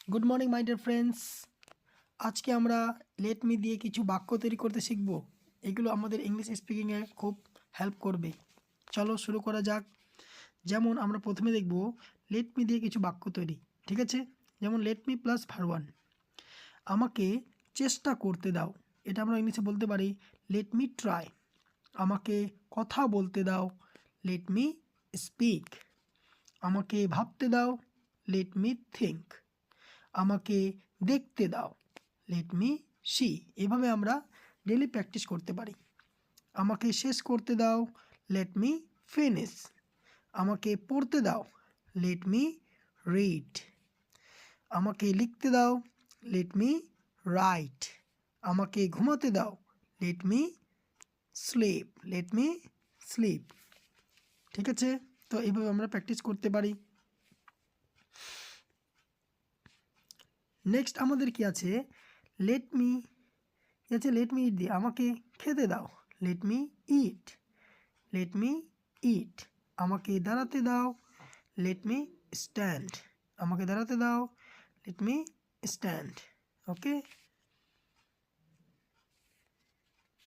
Good morning my dear friends. আজকে আমরা let me দিয়ে কিছু বাক্য তৈরি করতে শিখব। এগুলো আমাদের ইংলিশ স্পিকিংয়ে খুব হেল্প করবে। চলো শুরু করা যাক। যেমন আমরা প্রথমে দেখব লেট মি দিয়ে কিছু বাক্য তৈরি, ঠিক আছে? যেমন লেট মি প্লাস ভার্ব 1, আমাকে চেষ্টা করতে দাও। এটা আমরা ইংলিশে বলতে পারি লেট মি ট্রাই। আমাকে কথা বলতে দাও, লেট মি স্পিক। আমাকে ভাবতে দাও, লেট মি থিঙ্ক। আমাকে দেখতে দাও, লেট মি সি। এভাবে আমরা ডেলি প্র্যাকটিস করতে পারি। আমাকে শেষ করতে দাও, লেট মি ফিনিশ। আমাকে পড়তে দাও, লেট মি রিড। আমাকে লিখতে দাও, লেট মি রাইট। আমাকে ঘুমাতে দাও, let me slip. Let me slip. ঠিক আছে, তো এইভাবে আমরা প্র্যাকটিস করতে পারি। নেক্সট আমাদের কি আছে, লেট মি আছে লেট মি ইট দিয়ে আমাকে খেতে দাও, লেট মি ইট। লেট মি ইট। আমাকে দাঁড়াতে দাও, লেট মি স্ট্যান্ড। আমাকে দাঁড়াতে দাও, লেট মি স্ট্যান্ড। ওকে।